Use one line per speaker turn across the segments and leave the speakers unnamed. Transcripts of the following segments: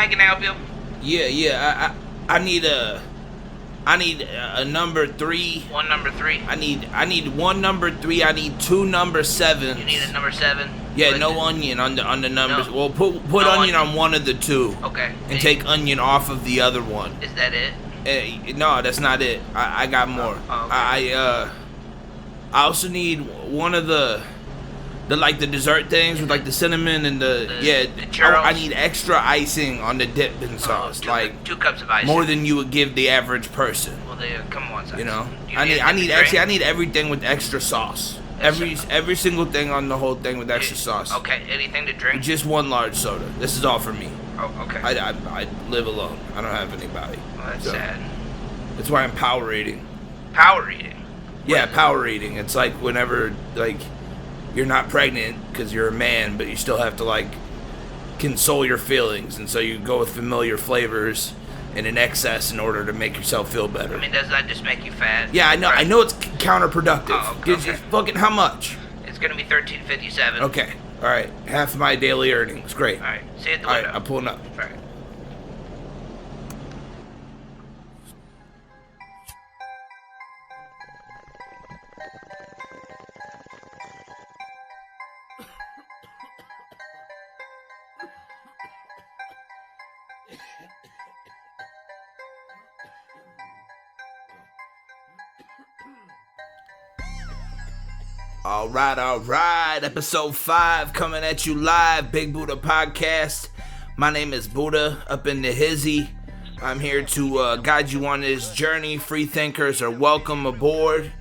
I can help you?
Yeah. I need a number 3.
One number 3.
I need one number 3. I need 2 number 7s.
You need a number 7.
Yeah,
Like
no onion on the numbers.
No.
Well, put
No
onion
onion.
on one of the 2.
Okay.
And take onion off of the other one.
Is that it?
No, that's not it. I got more.
Okay.
I also need one of the dessert things with like the cinnamon and the
churros?
I need extra icing on the dipping sauce, like
2 cups of ice.
more than you would give the average person.
Well, come on, son.
You know,
You
I need
anything to
I need everything with extra sauce. Every single thing on the whole thing with extra sauce.
Okay, anything to drink?
Just 1 large soda. This is all for me.
Oh, okay.
I live alone. I don't have anybody.
Well, that's
So,
sad.
That's why I'm power eating.
Power eating?
Yeah, power eating. It's like whenever like you're not pregnant because you're a man, but you still have to like console your feelings, and so you go with familiar flavors and in excess in order to make yourself feel better.
I mean, does that just make you fat?
Yeah, I know.
Right.
I know it's counterproductive.
Oh, okay.
Fucking how much?
It's gonna be $13.57.
Okay. All right. Half of my daily earnings. Great.
All right. See you at the
All
window.
right. I'm pulling up.
All right.
All right. Episode 5 coming at you live. Big Buddha Podcast. My name is Buddha up in the hizzy. I'm here to guide you on this journey. Free thinkers are welcome aboard.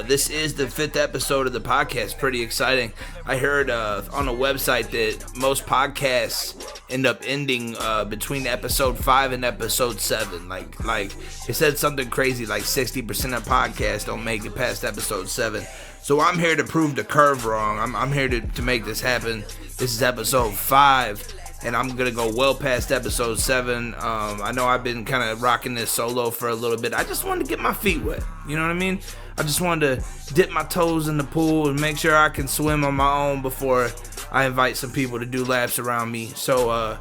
This is the 5th episode of the podcast. Pretty exciting. I heard on a website that most podcasts end up ending between episode 5 and episode 7. Like it said something crazy like 60% of podcasts don't make it past episode 7. So I'm here to prove the curve wrong. I'm here to make this happen. This is episode 5. And I'm going to go well past episode 7. I know I've been kind of rocking this solo for a little bit. I just wanted to get my feet wet. You know what I mean? I just wanted to dip my toes in the pool and make sure I can swim on my own before I invite some people to do laps around me. So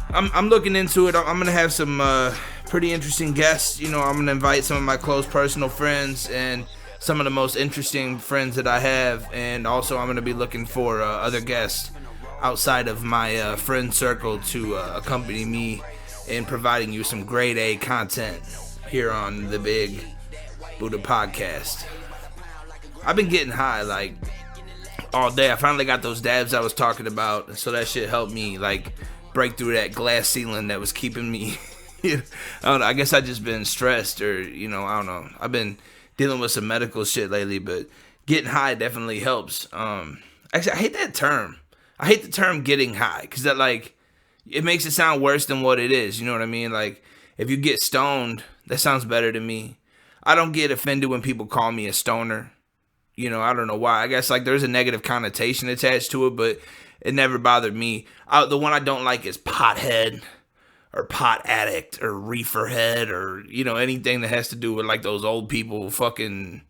I'm looking into it. I'm going to have some pretty interesting guests. You know, I'm going to invite some of my close personal friends and some of the most interesting friends that I have. And also I'm going to be looking for other guests outside of my friend circle to accompany me in providing you some grade A content here on the Big Buddha Podcast. I've been getting high like all day. I finally got those dabs I was talking about, so that shit helped me like break through that glass ceiling that was keeping me I don't know, I guess I just been stressed, or you know, I don't know. I've been dealing with some medical shit lately, but getting high definitely helps. Actually, I hate that term. I hate the term getting high, because that like it makes it sound worse than what it is. You know what I mean? Like if you get stoned, that sounds better to me. I don't get offended when people call me a stoner. You know, I don't know why. I guess like there's a negative connotation attached to it, but it never bothered me. The one I don't like is pothead or pot addict or reefer head, or you know, anything that has to do with like those old people fucking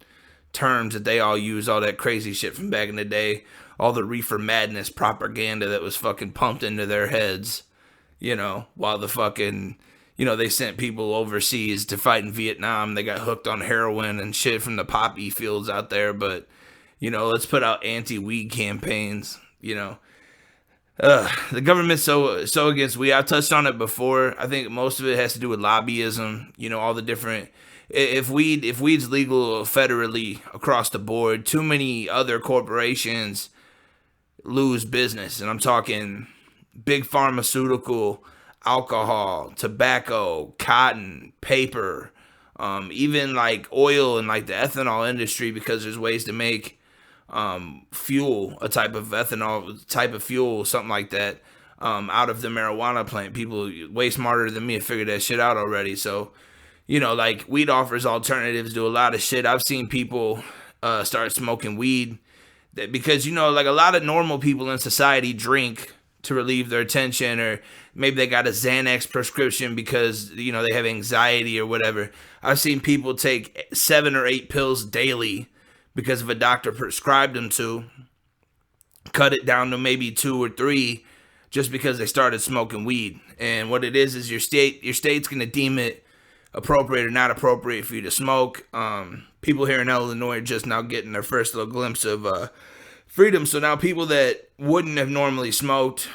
terms that they all use, all that crazy shit from back in the day. All the reefer madness propaganda that was fucking pumped into their heads, you know, while the fucking, you know, they sent people overseas to fight in Vietnam. They got hooked on heroin and shit from the poppy fields out there. But, you know, let's put out anti-weed campaigns, you know. The government's so against weed. I touched on it before. I think most of it has to do with lobbyism, you know, all the different... If weed's legal federally across the board, too many other corporations lose business. And I'm talking big pharmaceutical, alcohol, tobacco, cotton, paper, even like oil and like the ethanol industry, because there's ways to make fuel, a type of ethanol, type of fuel, something like that, out of the marijuana plant. People way smarter than me have figured that shit out already. So, you know, like weed offers alternatives to a lot of shit. I've seen people start smoking weed because, you know, like a lot of normal people in society drink to relieve their tension, or maybe they got a Xanax prescription because, you know, they have anxiety or whatever. I've seen people take 7 or 8 pills daily because if a doctor prescribed them to, cut it down to maybe 2 or 3 just because they started smoking weed. And what it is your state's gonna deem it appropriate or not appropriate for you to smoke. People here in Illinois are just now getting their first little glimpse of freedom. So now people that wouldn't have normally smoked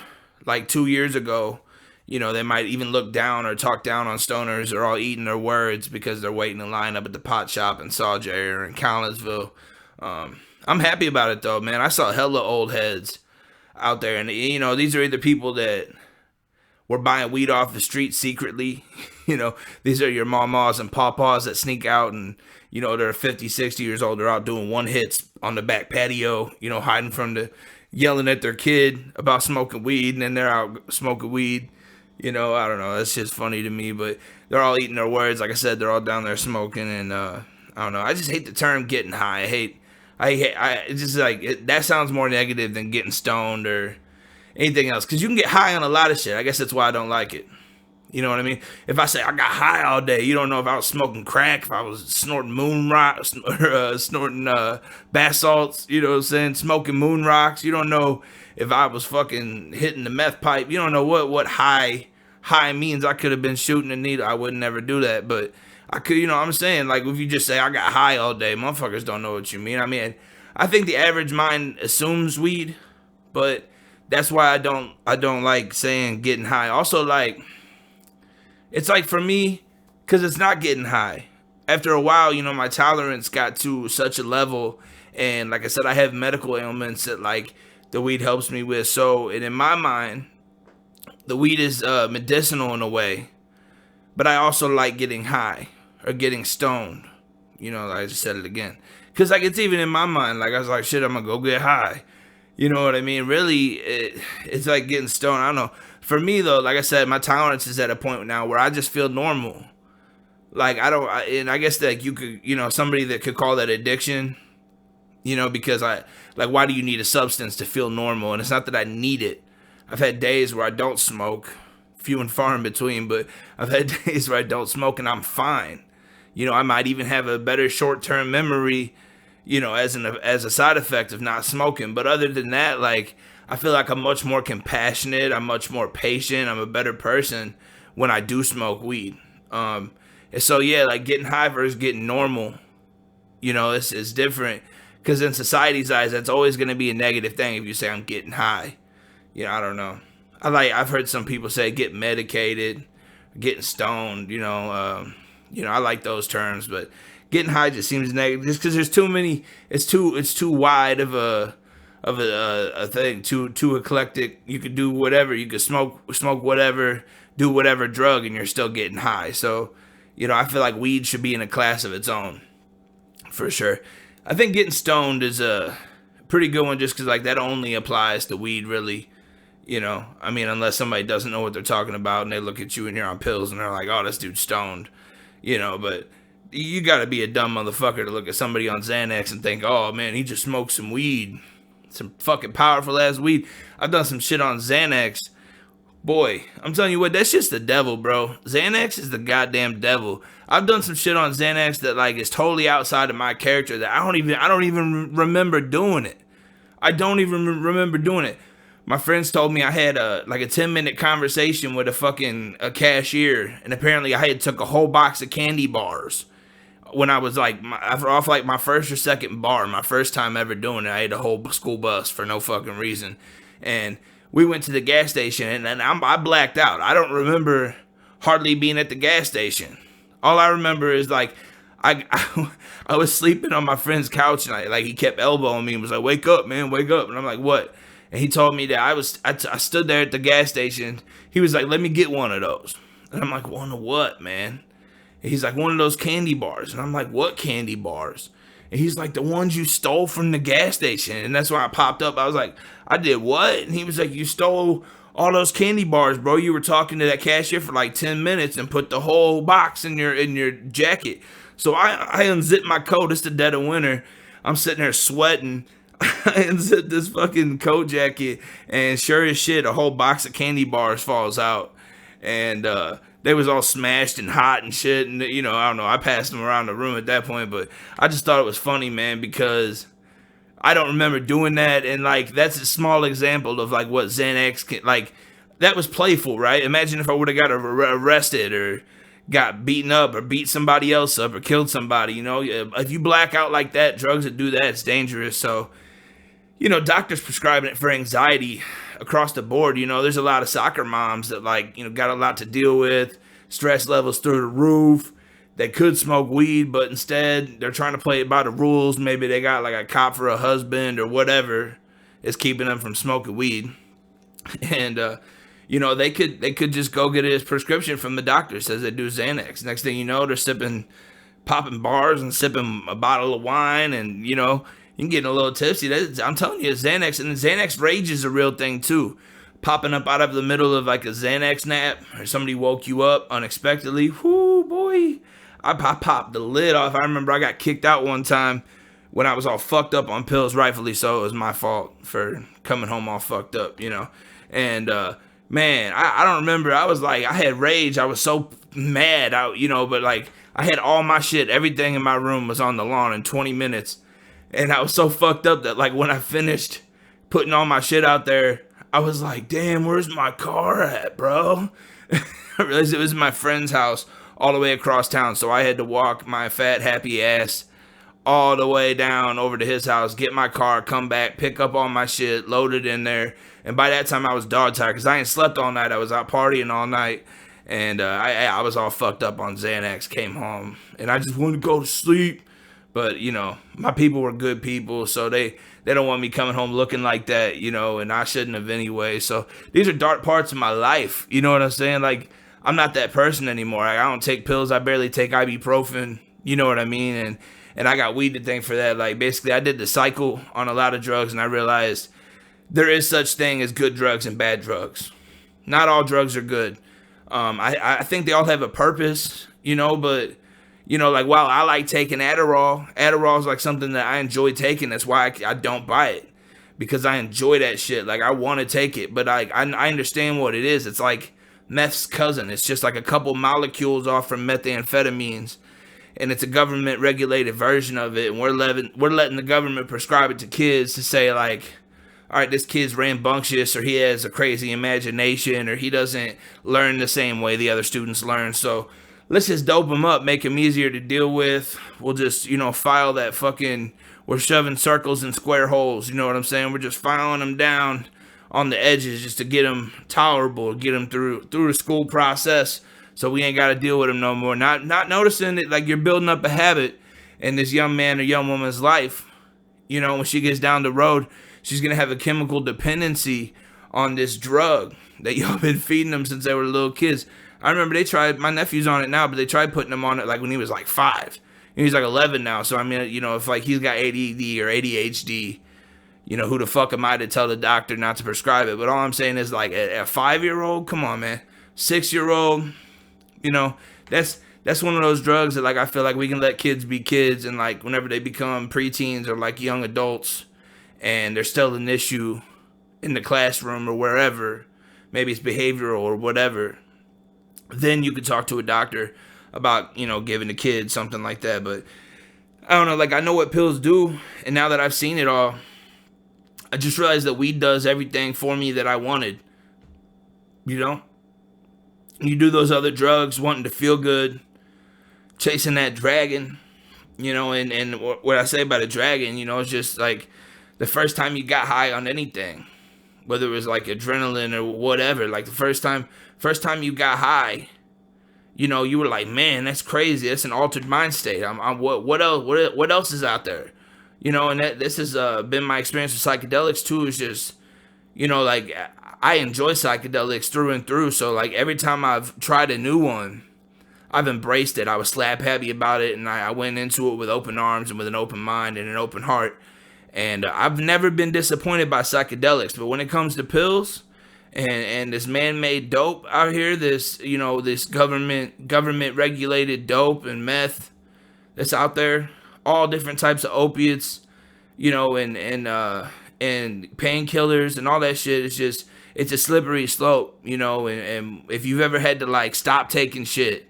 like 2 years ago, you know, they might even look down or talk down on stoners, are all eating their words because they're waiting in line up at the pot shop in Sawyer or in Collinsville. I'm happy about it though, man. I saw hella old heads out there, and you know, these are either people that were buying weed off the street secretly. You know, these are your mamas and papas that sneak out and, you know, they're 50, 60 years old. They're out doing one hits on the back patio, you know, hiding from yelling at their kid about smoking weed, and then they're out smoking weed. You know, I don't know. That's just funny to me, but they're all eating their words. Like I said, they're all down there smoking, and I don't know. I just hate the term getting high. It's just like, that sounds more negative than getting stoned or anything else. Because you can get high on a lot of shit. I guess that's why I don't like it. You know what I mean? If I say I got high all day, you don't know if I was smoking crack, if I was snorting moon rocks, snorting bath salts, you know what I'm saying? Smoking moon rocks. You don't know if I was fucking hitting the meth pipe. You don't know what high means. I could have been shooting a needle. I would never do that, but I could, you know what I'm saying? Like, if you just say I got high all day, motherfuckers don't know what you mean. I mean, I think the average mind assumes weed, but that's why I don't like saying getting high. Also, like, it's like for me, because it's not getting high. After a while, you know, my tolerance got to such a level, and like I said, I have medical ailments that like the weed helps me with. So, and in my mind, the weed is medicinal in a way, but I also like getting high or getting stoned. You know, I just said it again, because like it's even in my mind. Like I was like, shit, I'm gonna go get high. You know what I mean? Really, it's like getting stoned. I don't know. For me, though, like I said, my tolerance is at a point now where I just feel normal. Like, and I guess that you could, you know, somebody that could call that addiction, you know, because why do you need a substance to feel normal? And it's not that I need it. I've had days where I don't smoke, few and far in between, but I've had days where I don't smoke and I'm fine. You know, I might even have a better short-term memory, you know, as a side effect of not smoking. But other than that, like, I feel like I'm much more compassionate. I'm much more patient. I'm a better person when I do smoke weed. And so, yeah, like getting high versus getting normal, you know, it's different. Because in society's eyes, that's always going to be a negative thing if you say I'm getting high. You know, I don't know. I've heard some people say get medicated, getting stoned, you know, I like those terms, but getting high just seems negative just because there's too many. It's too wide of a thing, too eclectic. You could do whatever. You could smoke whatever, do whatever drug, and you're still getting high. So, you know, I feel like weed should be in a class of its own, for sure. I think getting stoned is a pretty good one just because, like, that only applies to weed, really. You know, I mean, unless somebody doesn't know what they're talking about and they look at you and you're on pills and they're like, oh, this dude's stoned. You know, but you gotta be a dumb motherfucker to look at somebody on Xanax and think, oh, man, he just smoked some weed. Some fucking powerful ass weed. I've done some shit on Xanax. Boy, I'm telling you what, that's just the devil, bro. Xanax is the goddamn devil. I've done some shit on Xanax that like is totally outside of my character that I don't even remember doing it. I don't even remember doing it. My friends told me I had a 10-minute conversation with a cashier, and apparently I had took a whole box of candy bars. When I was like, off like my first or second bar, my first time ever doing it, I had a whole school bus for no fucking reason. And we went to the gas station, and I blacked out. I don't remember hardly being at the gas station. All I remember is like, I was sleeping on my friend's couch, and he kept elbowing me and was like, wake up, man, wake up. And I'm like, what? And he told me that I stood there at the gas station. He was like, let me get one of those. And I'm like, one of what, man? And he's like, one of those candy bars. And I'm like, what candy bars? And he's like, the ones you stole from the gas station. And that's why I popped up. I was like, I did what? And he was like, you stole all those candy bars, bro. You were talking to that cashier for like 10 minutes and put the whole box in your jacket. So I unzipped my coat. It's the dead of winter. I'm sitting there sweating. I unzipped this fucking coat jacket, and sure as shit, a whole box of candy bars falls out. And they was all smashed and hot and shit. And, you know, I don't know. I passed them around the room at that point, but I just thought it was funny, man, because I don't remember doing that. And, like, that's a small example of, like, what Xanax can, like, that was playful, right? Imagine if I would have got arrested or got beaten up or beat somebody else up or killed somebody, you know? If you black out like that, drugs that do that, it's dangerous. So, you know, doctors prescribing it for anxiety across the board. You know, there's a lot of soccer moms that, like, you know, got a lot to deal with, stress levels through the roof. They could smoke weed, but instead they're trying to play it by the rules. Maybe they got like a cop for a husband or whatever is keeping them from smoking weed. And, you know, they could just go get his prescription from the doctor. Says they do Xanax. Next thing you know, they're popping bars and sipping a bottle of wine, and, you know, you can get a little tipsy. I'm telling you, Xanax, and Xanax rage is a real thing too. Popping up out of the middle of like a Xanax nap, or somebody woke you up unexpectedly. Whoo, boy. I popped the lid off. I remember I got kicked out one time when I was all fucked up on pills, rightfully so. It was my fault for coming home all fucked up, you know. And, man, I don't remember. I was like, I had rage. I was so mad, but like, I had all my shit. Everything in my room was on the lawn in 20 minutes. And I was so fucked up that, like, when I finished putting all my shit out there, I was like, damn, where's my car at, bro? I realized it was my friend's house all the way across town. So I had to walk my fat, happy ass all the way down over to his house, get my car, come back, pick up all my shit, load it in there. And by that time, I was dog tired because I ain't slept all night. I was out partying all night. And I was all fucked up on Xanax, came home. And I just wanted to go to sleep. But, you know, my people were good people, so they don't want me coming home looking like that, you know, and I shouldn't have anyway. So these are dark parts of my life, you know what I'm saying? Like, I'm not that person anymore. I don't take pills. I barely take ibuprofen, you know what I mean? And I got weed to thank for that. Like, basically, I did the cycle on a lot of drugs, and I realized there is such thing as good drugs and bad drugs. Not all drugs are good. I think they all have a purpose, you know, but, you know, like, while I like taking Adderall is like something that I enjoy taking. That's why I don't buy it, because I enjoy that shit. Like, I want to take it, but I understand what it is. It's like meth's cousin. It's just like a couple molecules off from methamphetamines, and it's a government regulated version of it. And we're letting the government prescribe it to kids to say, like, all right, this kid's rambunctious, or he has a crazy imagination, or he doesn't learn the same way the other students learn. So let's just dope him up, make him easier to deal with. We'll just, you know, file that fucking, we're shoving circles in square holes, you know what I'm saying? We're just filing them down on the edges just to get them tolerable, get them through the school process, so we ain't got to deal with them no more. Not noticing that, like, you're building up a habit in this young man or young woman's life. You know, when she gets down the road, she's going to have a chemical dependency on this drug that y'all been feeding them since they were little kids. I remember my nephew's on it now, but they tried putting him on it like when he was like 5. And he's like 11 now. So, I mean, you know, if like he's got ADD or ADHD, you know, who the fuck am I to tell the doctor not to prescribe it? But all I'm saying is, like, a 5-year-old, come on, man. 6-year-old, you know, that's one of those drugs that, like, I feel like we can let kids be kids, and, like, whenever they become preteens or, like, young adults, and there's still an issue in the classroom or wherever, maybe it's behavioral or whatever, then you could talk to a doctor about, you know, giving the kid something like that. But I don't know, like, I know what pills do, and now that I've seen it all, I just realized that weed does everything for me that I wanted. You know? You do those other drugs wanting to feel good, chasing that dragon, you know, and what I say about a dragon, you know, it's just like the first time you got high on anything, whether it was like adrenaline or whatever, like the first time you got high, you know, you were like, man, that's crazy. That's an altered mind state. What else is out there? You know, and this has been my experience with psychedelics too. Is just, you know, like, I enjoy psychedelics through and through. So, like, every time I've tried a new one, I've embraced it. I was slap happy about it, and I went into it with open arms and with an open mind and an open heart. And I've never been disappointed by psychedelics. But when it comes to pills and this man-made dope out here, this, you know, this government regulated dope and meth that's out there, all different types of opiates, you know, and painkillers and all that shit, it's a slippery slope, you know, and if you've ever had to, like, stop taking shit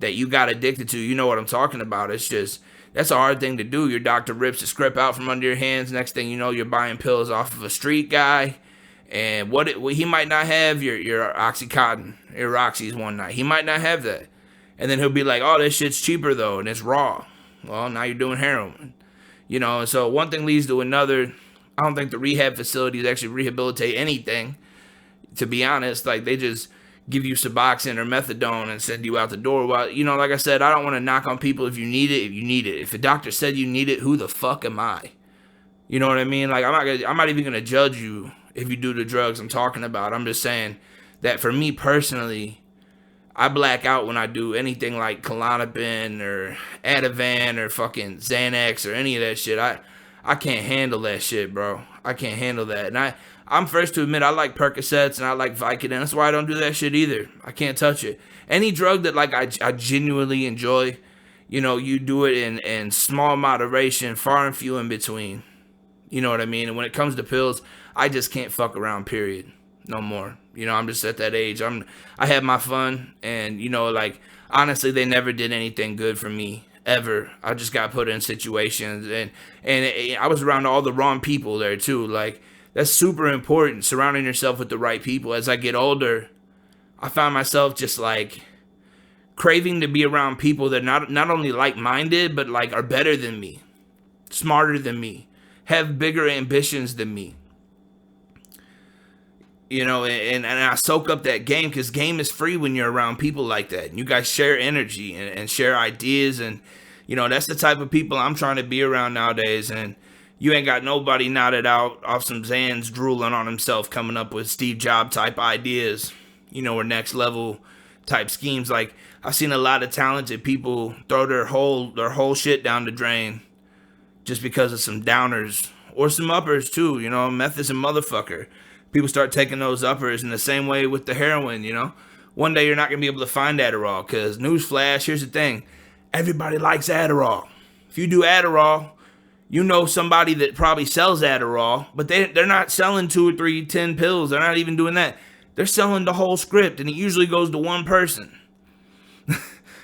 that you got addicted to, you know what I'm talking about. It's just, that's a hard thing to do. Your doctor rips the script out from under your hands. Next thing you know, you're buying pills off of a street guy, And he might not have your Oxycontin, your Roxy's one night. He might not have that. And then he'll be like, oh, this shit's cheaper though, and it's raw. Well, now you're doing heroin. And so one thing leads to another. I don't think the rehab facilities actually rehabilitate anything, to be honest. Like, they just give you Suboxone or methadone and send you out the door. Well, like I said, I don't want to knock on people. If you need it, you need it. If a doctor said you need it, who the fuck am I? You know what I mean? Like, I'm not even gonna judge you if you do the drugs I'm talking about. I'm just saying that for me personally, I black out when I do anything like Klonopin or Ativan or fucking Xanax or any of that shit. I can't handle that shit, bro. I can't handle that. And I'm first to admit I like Percocets and I like Vicodin. That's why I don't do that shit either. I can't touch it. Any drug that like I genuinely enjoy, you do it in small moderation, far and few in between. You know what I mean? And when it comes to pills, I just can't fuck around, period. No more. I'm just at that age. I have my fun, and like, honestly, they never did anything good for me ever. I just got put in situations, and I was around all the wrong people there too. Like, that's super important, surrounding yourself with the right people. As I get older, I found myself just like craving to be around people that not only like-minded, but like are better than me, smarter than me, have bigger ambitions than me. And I soak up that game, because game is free when you're around people like that. And you guys share energy and share ideas. And, that's the type of people I'm trying to be around nowadays. And you ain't got nobody knotted out off some Zans drooling on himself coming up with Steve Jobs type ideas, or next level type schemes. Like, I've seen a lot of talented people throw their whole shit down the drain just because of some downers or some uppers too. Meth is a motherfucker. People start taking those uppers in the same way with the heroin, One day you're not going to be able to find Adderall, because newsflash, here's the thing. Everybody likes Adderall. If you do Adderall, somebody that probably sells Adderall, but they're not selling 2 or 3, 10 pills. They're not even doing that. They're selling the whole script, and it usually goes to one person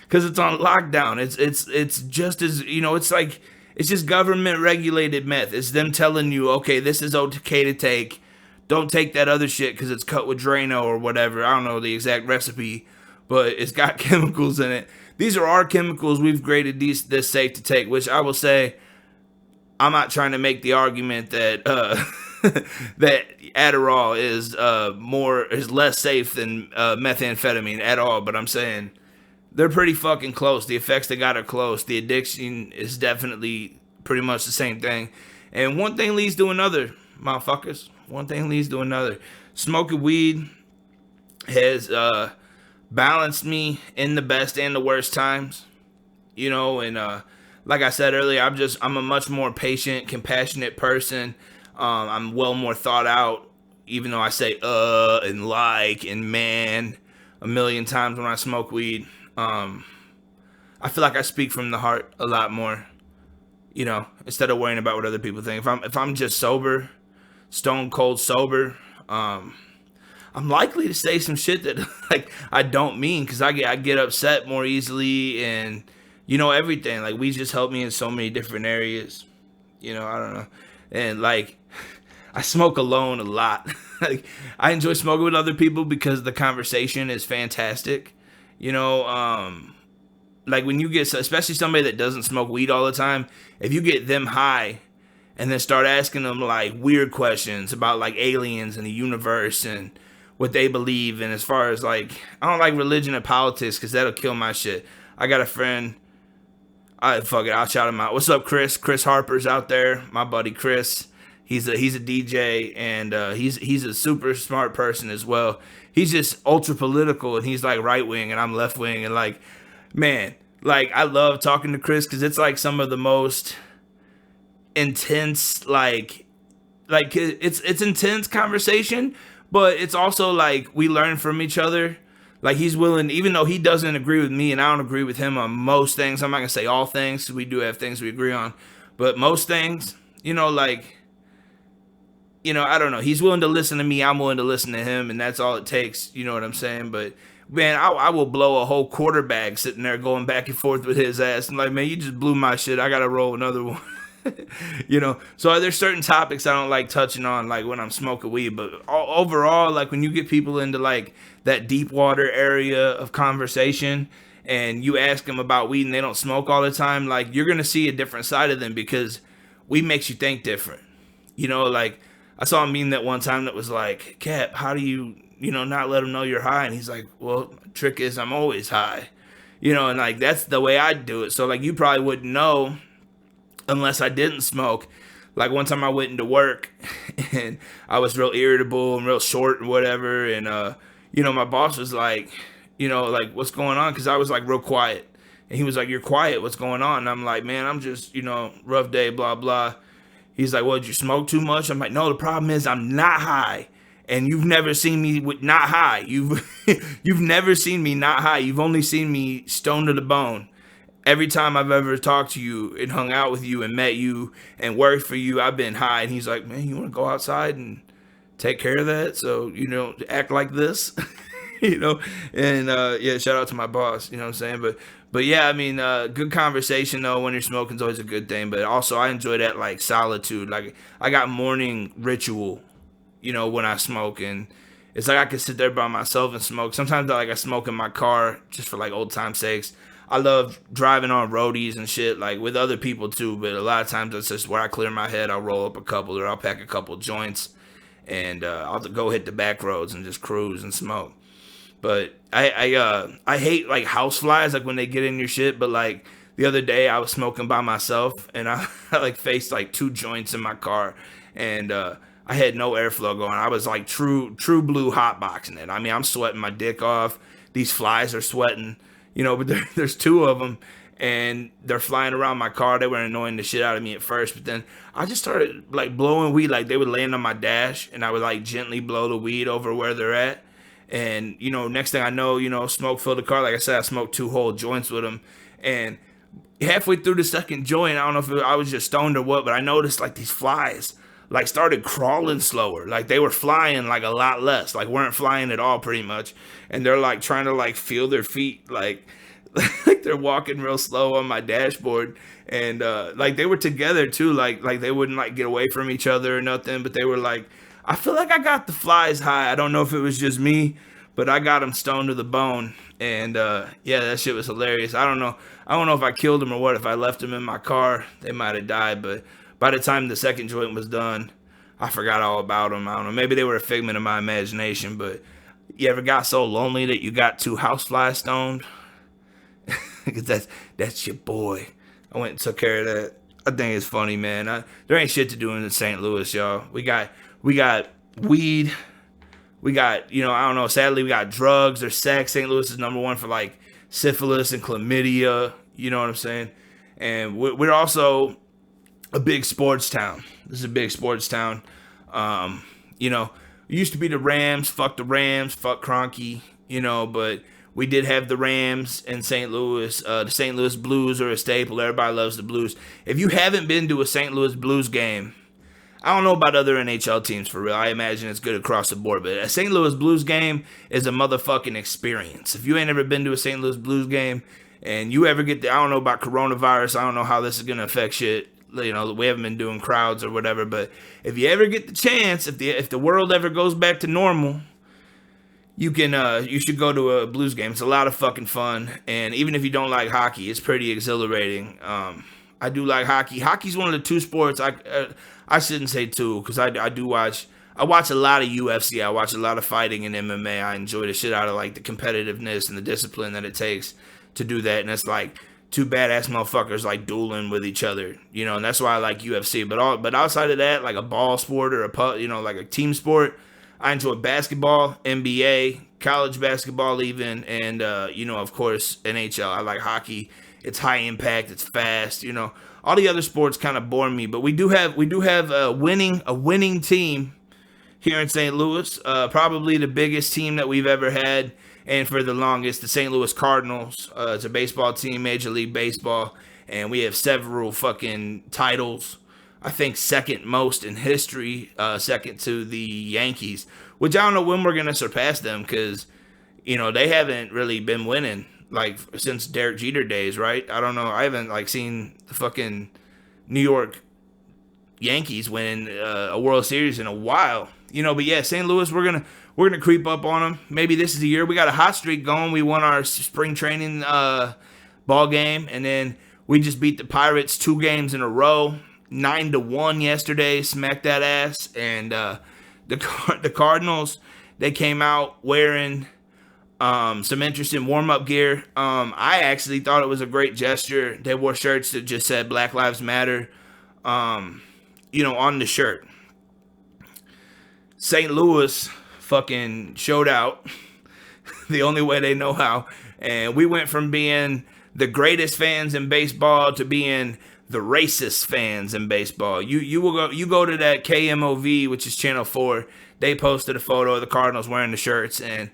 because it's on lockdown. It's just as, it's like, it's just government regulated meth. It's them telling you, okay, this is okay to take. Don't take that other shit because it's cut with Drano or whatever. I don't know the exact recipe, but it's got chemicals in it. These are our chemicals. We've graded this safe to take, which I will say, I'm not trying to make the argument that that Adderall is less safe than methamphetamine at all, but I'm saying they're pretty fucking close. The effects they got are close. The addiction is definitely pretty much the same thing. And one thing leads to another, motherfuckers. One thing leads to another. Smoking weed has balanced me in the best and the worst times. And like I said earlier, I'm a much more patient, compassionate person. I'm well more thought out, even though I say and like and man a million times when I smoke weed. I feel like I speak from the heart a lot more, instead of worrying about what other people think. If I'm just sober, stone cold sober, I'm likely to say some shit that like I don't mean, because I get upset more easily, and everything. Like, we just help me in so many different areas. I don't know. And like, I smoke alone a lot. Like, I enjoy smoking with other people because the conversation is fantastic. Like, when you get, especially somebody that doesn't smoke weed all the time, if you get them high and then start asking them like weird questions about like aliens and the universe and what they believe, and as far as like, I don't like religion and politics because that'll kill my shit. I got a friend, fuck it, I'll shout him out. What's up, Chris? Chris Harper's out there, my buddy Chris. He's a DJ, and he's a super smart person as well. He's just ultra political, and he's like right wing, and I'm left wing, and like, man, like, I love talking to Chris because it's like some of the most intense, like it's intense conversation, but it's also like we learn from each other. Like, he's willing, even though he doesn't agree with me and I don't agree with him on most things. I'm not gonna say all things, 'cause we do have things we agree on, but most things, like, I don't know. He's willing to listen to me. I'm willing to listen to him, and that's all it takes. You know what I'm saying? But man, I will blow a whole quarter bag sitting there going back and forth with his ass. I'm like, man, you just blew my shit. I gotta roll another one. So there's certain topics I don't like touching on, like when I'm smoking weed, but overall, like when you get people into like that deep water area of conversation and you ask them about weed and they don't smoke all the time, like you're going to see a different side of them because weed makes you think different. Like I saw a meme that one time that was like, Cap, how do you, not let them know you're high? And he's like, well, trick is I'm always high, and like that's the way I do it. So like you probably wouldn't know unless I didn't smoke. Like one time I went into work and I was real irritable and real short and whatever. And, my boss was like, like what's going on? Cause I was like real quiet and he was like, you're quiet. What's going on? And I'm like, man, I'm just, rough day, blah, blah. He's like, well, did you smoke too much? I'm like, no, the problem is I'm not high. And you've never seen me with not high. You've never seen me not high. You've only seen me stoned to the bone. Every time I've ever talked to you and hung out with you and met you and worked for you, I've been high. And he's like, man, you want to go outside and take care of that? So, act like this, and, yeah, shout out to my boss, you know what I'm saying? But yeah, I mean, good conversation though, when you're smoking is always a good thing. But also I enjoy that like solitude. Like I got morning ritual, when I smoke, and it's like I can sit there by myself and smoke. Sometimes I smoke in my car just for like old time's sakes. I love driving on roadies and shit, like with other people too, but a lot of times that's just where I clear my head. I'll roll up a couple or I'll pack a couple joints and I'll go hit the back roads and just cruise and smoke. But I hate like house flies, like when they get in your shit. But like the other day I was smoking by myself and I like faced like 2 joints in my car and I had no airflow going. I was like true blue hotboxing it. I mean, I'm sweating my dick off. These flies are sweating. But there's 2 of them, and they're flying around my car. They were annoying the shit out of me at first, but then I just started, like, blowing weed. Like, they would land on my dash, and I would, like, gently blow the weed over where they're at. And, next thing I know, smoke filled the car. Like I said, I smoked 2 whole joints with them. And halfway through the second joint, I don't know if I was just stoned or what, but I noticed, like, these flies, like, started crawling slower. Like, they were flying, like, a lot less. Like, weren't flying at all, pretty much. And they're, like, trying to, like, feel their feet, like they're walking real slow on my dashboard. And, like, they were together, too. Like, they wouldn't, like, get away from each other or nothing. But they were, like, I feel like I got the flies high. I don't know if it was just me, but I got them stoned to the bone. And, yeah, that shit was hilarious. I don't know if I killed them or what. If I left them in my car, they might have died, but by the time the second joint was done, I forgot all about them. I don't know. Maybe they were a figment of my imagination, but you ever got so lonely that you got 2 houseflies stoned? Because that's your boy. I went and took care of that. I think it's funny, man. There ain't shit to do in St. Louis, y'all. We got weed. We got, I don't know, sadly, we got drugs or sex. St. Louis is number 1 for, like, syphilis and chlamydia. You know what I'm saying? And we're also a big sports town. This is a big sports town. It used to be the Rams, fuck Kroenke, but we did have the Rams in St. Louis. The St. Louis Blues are a staple. Everybody loves the Blues. If you haven't been to a St. Louis Blues game, I don't know about other NHL teams for real. I imagine it's good across the board, but a St. Louis Blues game is a motherfucking experience. If you ain't ever been to a St. Louis Blues game and you ever get I don't know about coronavirus. I don't know how this is going to affect shit. We haven't been doing crowds or whatever, but if you ever get the chance, if the world ever goes back to normal, you should go to a Blues game. It's a lot of fucking fun, and even if you don't like hockey, it's pretty exhilarating. I do like hockey. Hockey's one of the 2 sports I shouldn't say 2 because I do watch. I watch a lot of UFC. I watch a lot of fighting and MMA. I enjoy the shit out of like the competitiveness and the discipline that it takes to do that, and it's like 2 badass motherfuckers like dueling with each other, and that's why I like UFC. But outside of that, like a ball sport or like a team sport, I enjoy basketball, NBA, college basketball even, and of course NHL. I like hockey. It's high impact. It's fast. All the other sports kind of bore me, but we do have a winning team here in St. Louis. Probably the biggest team that we've ever had. And for the longest, the St. Louis Cardinals. It's a baseball team, Major League Baseball. And we have several fucking titles. I think second most in history, second to the Yankees. Which I don't know when we're going to surpass them because, they haven't really been winning, like, since Derek Jeter days, right? I don't know. I haven't, like, seen the fucking New York Yankees winning a World Series in a while. But yeah, St. Louis, we're gonna creep up on them. Maybe this is the year. We got a hot streak going. We won our spring training ball game, and then we just beat the Pirates 2 games in a row, 9-1 yesterday. Smacked that ass. And the Cardinals, they came out wearing some interesting warm-up gear. I actually thought it was a great gesture. They wore shirts that just said Black Lives Matter, on the shirt. St. Louis fucking showed out the only way they know how. And we went from being the greatest fans in baseball to being the racist fans in baseball. You go to that KMOV, which is Channel 4. They posted a photo of the Cardinals wearing the shirts, and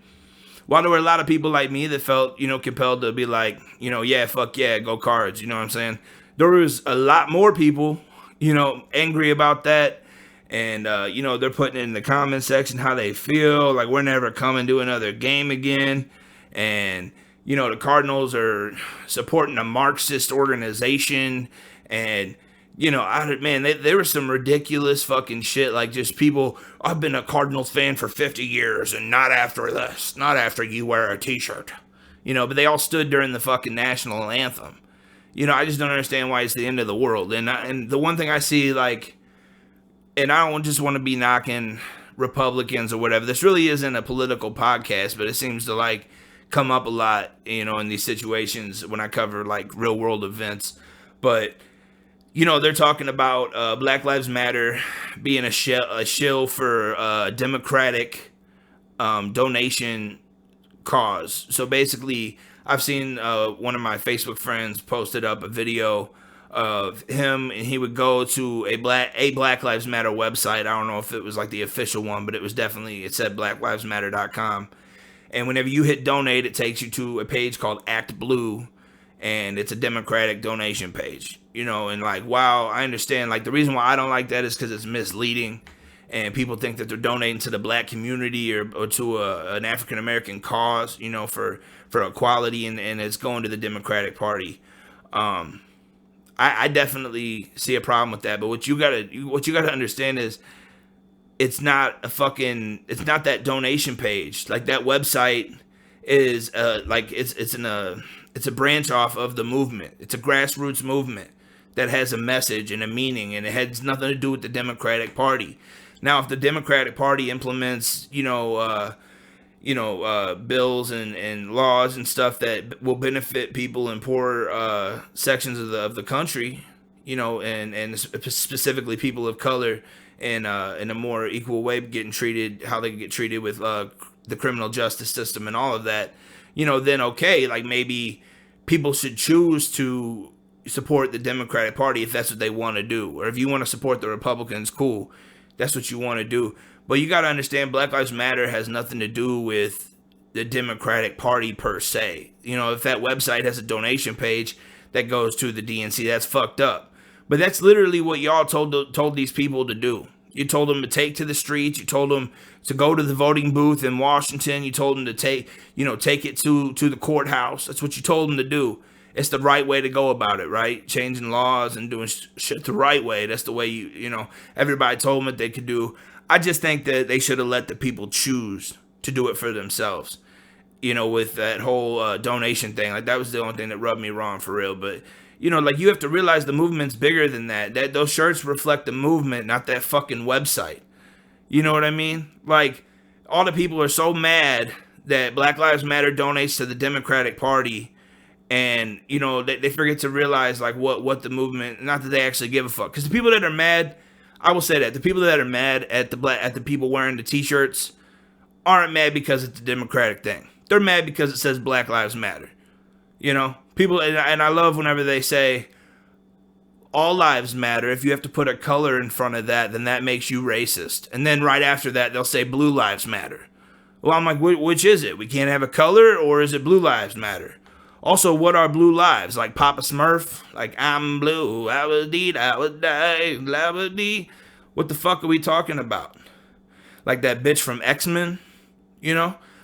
while there were a lot of people like me that felt, compelled to be like, yeah, fuck yeah, go Cards, you know what I'm saying? There was a lot more people, angry about that. And, they're putting in the comment section how they feel, like we're never coming to another game again. And, the Cardinals are supporting a Marxist organization. And, there was some ridiculous fucking shit. Like just people, I've been a Cardinals fan for 50 years and not after this, not after you wear a t-shirt, but they all stood during the fucking national anthem. I just don't understand why it's the end of the world. And the one thing I see, like, and I don't just want to be knocking Republicans or whatever. This really isn't a political podcast, but it seems to like come up a lot, in these situations when I cover like real world events. But they're talking about Black Lives Matter being a shill for a Democratic donation cause. So basically, I've seen one of my Facebook friends posted up a video of him, and he would go to a Black Lives Matter website. I don't know if it was like the official one, but it said blacklivesmatter.com. And whenever you hit donate, it takes you to a page called Act Blue, and it's a Democratic donation page, and like, wow, I understand, like, the reason why I don't like that is because it's misleading, and people think that they're donating to the black community or to an African-American cause, for equality, and it's going to the Democratic Party. I definitely see a problem with that, but what you gotta understand is it's not that donation page. Like, that website is it's a branch off of the movement. It's a grassroots movement that has a message and a meaning, and it has nothing to do with the Democratic Party. Now, if the Democratic Party implements, bills and laws and stuff that will benefit people in poor sections of the country, and specifically people of color, in a more equal way, getting treated how they get treated with the criminal justice system and all of that, then okay, like maybe people should choose to support the Democratic Party if that's what they want to do. Or if you want to support the Republicans, cool, that's what you want to do. But you got to understand, Black Lives Matter has nothing to do with the Democratic Party per se. If that website has a donation page that goes to the DNC, that's fucked up. But that's literally what y'all told these people to do. You told them to take to the streets. You told them to go to the voting booth in Washington. You told them to take it to the courthouse. That's what you told them to do. It's the right way to go about it, right? Changing laws and doing shit the right way. That's the way everybody told them what they could do. I just think that they should have let the people choose to do it for themselves. With that whole donation thing. Like, that was the only thing that rubbed me wrong, for real. But like, you have to realize the movement's bigger than that. That those shirts reflect the movement, not that fucking website. You know what I mean? Like, all the people are so mad that Black Lives Matter donates to the Democratic Party, and they forget to realize like what the movement. Not that they actually give a fuck, because the people that are mad, I will say that the people that are mad at the people wearing the t-shirts aren't mad because it's a Democratic thing. They're mad because it says Black Lives Matter. People, and I love whenever they say all lives matter. If you have to put a color in front of that, then that makes you racist. And then right after that, they'll say blue lives matter. Well, I'm like, which is it? We can't have a color, or is it blue lives matter? Also, what are blue lives? Like Papa Smurf? Like, I'm blue, I would eat, I would die, la would dee. What the fuck are we talking about? Like that bitch from X-Men?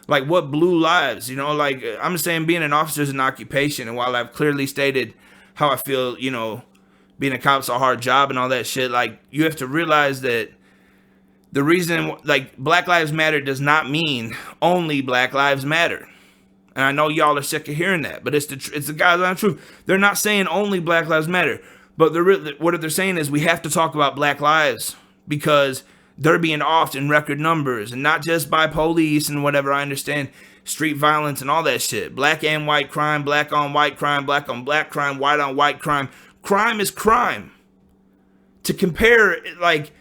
Like, what blue lives? Like, I'm just saying, being an officer is an occupation, and while I've clearly stated how I feel, being a cop's a hard job and all that shit. Like, you have to realize that the reason, like, Black Lives Matter does not mean only Black Lives Matter. And I know y'all are sick of hearing that, but it's the goddamn truth. They're not saying only Black Lives Matter, but what they're saying is we have to talk about Black lives because they're being offed in record numbers, and not just by police and whatever. I understand street violence and all that shit. Black and white crime, black on white crime, black on black crime, white on white crime. Crime is crime. To compare, like,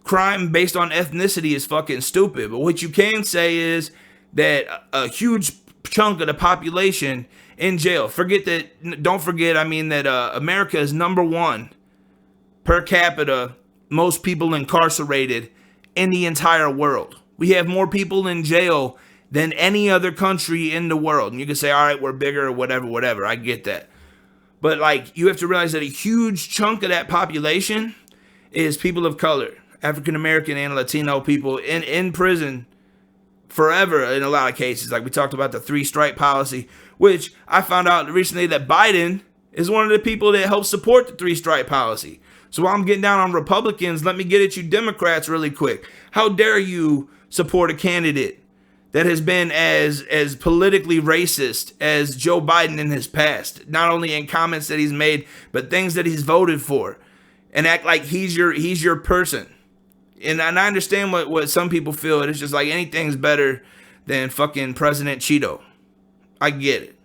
crime based on ethnicity is fucking stupid. But what you can say is that a huge chunk of the population in jail. Don't forget, I mean, that America is number one per capita, most people incarcerated in the entire world. We have more people in jail than any other country in the world. And you can say, all right, we're bigger or whatever. I get that. But, like, you have to realize that a huge chunk of that population is people of color, African American and Latino people in prison forever in a lot of cases. Like, we talked about the 3-strike policy, which I found out recently that Biden is one of the people that helps support the 3-strike policy. So while I'm getting down on Republicans, let me get at you Democrats really quick. How dare you support a candidate that has been as politically racist as Joe Biden in his past, not only in comments that he's made, but things that he's voted for, and act like he's your person. And I understand what some people feel. It's just like anything's better than fucking President Cheeto. I get it.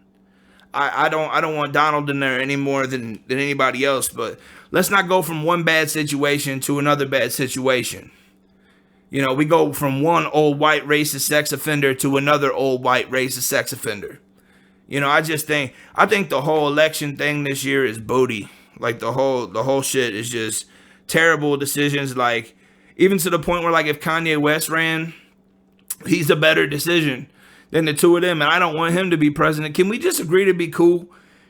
I don't want Donald in there any more than anybody else, but let's not go from one bad situation to another bad situation. You know, we go from one old white racist sex offender to another old white racist sex offender. You know, I think the whole election thing this year is booty. Like, the whole shit is just terrible decisions. Like, even to the point where, like, if Kanye West ran, he's a better decision than the two of them. And I don't want him to be president. Can we just agree to be cool?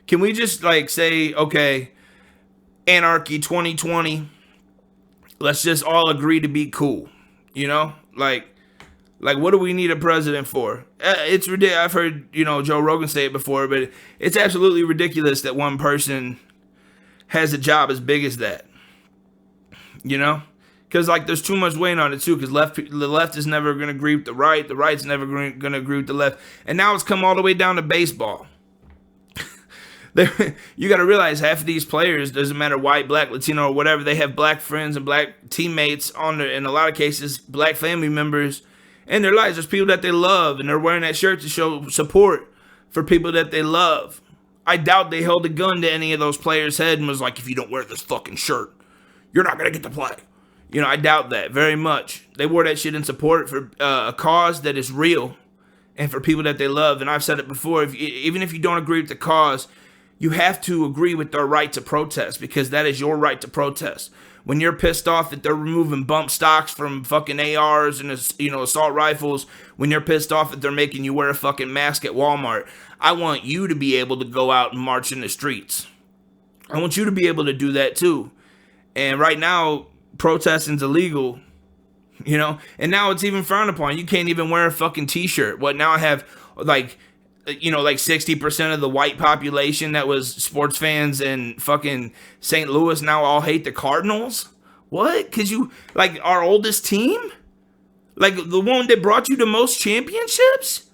Can we just, like, say, okay, Anarchy 2020, let's just all agree to be cool. You know, like what do we need a president for? It's ridiculous. I've heard, Joe Rogan say it before, but it's absolutely ridiculous that one person has a job as big as that. You know, because, like, there's too much weight on it too. Because the left is never going to agree with the right. The right's never going to agree with the left. And now it's come all the way down to baseball. You got to realize half of these players, doesn't matter white, black, Latino, or whatever, they have black friends and black teammates in a lot of cases, black family members in their lives. There's people that they love, and they're wearing that shirt to show support for people that they love. I doubt they held a gun to any of those players' head and was like, if you don't wear this fucking shirt, you're not going to get to play. I doubt that very much. They wore that shit in support for a cause that is real and for people that they love. And I've said it before, even if you don't agree with the cause, you have to agree with their right to protest, because that is your right to protest. When you're pissed off that they're removing bump stocks from fucking ARs and assault rifles, when you're pissed off that they're making you wear a fucking mask at Walmart, I want you to be able to go out and march in the streets. I want you to be able to do that too. And right now, protesting's illegal, and now it's even frowned upon. You can't even wear a fucking t-shirt. What, now I have like 60% of the white population that was sports fans in fucking St. Louis now all hate the Cardinals? What? Because you, like, our oldest team? Like, the one that brought you the most championships?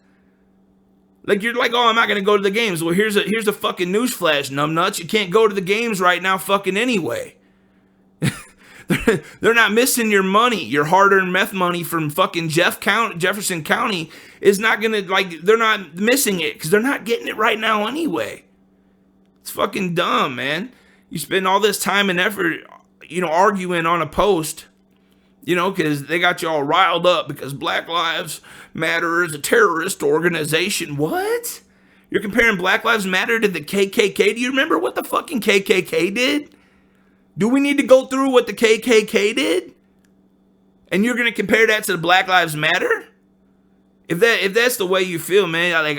Like, you're like, oh, I'm not going to go to the games. Well, here's a fucking newsflash, numbnuts. You can't go to the games right now fucking anyway. They're not missing your money. Your hard-earned meth money from fucking Jefferson County is not going to, they're not missing it because they're not getting it right now anyway. It's fucking dumb, man. You spend all this time and effort, arguing on a post, because they got you all riled up because Black Lives Matter is a terrorist organization. What? You're comparing Black Lives Matter to the KKK? Do you remember what the fucking KKK did? Do we need to go through what the KKK did? And you're going to compare that to the Black Lives Matter? If that's the way you feel, man,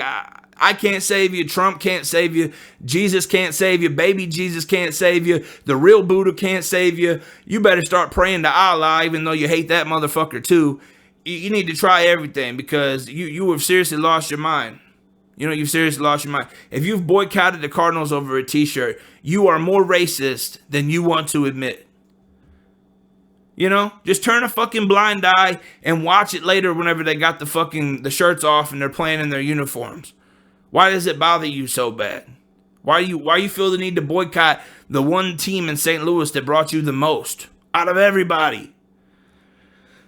I can't save you. Trump can't save you. Jesus can't save you. Baby Jesus can't save you. The real Buddha can't save you. You better start praying to Allah, even though you hate that motherfucker too. You need to try everything because you have seriously lost your mind. You know, you've seriously lost your mind. If you've boycotted the Cardinals over a t-shirt, you are more racist than you want to admit. You know, just turn a fucking blind eye and watch it later whenever they got the shirts off and they're playing in their uniforms. Why does it bother you so bad? Why you feel the need to boycott the one team in St. Louis that brought you the most out of everybody?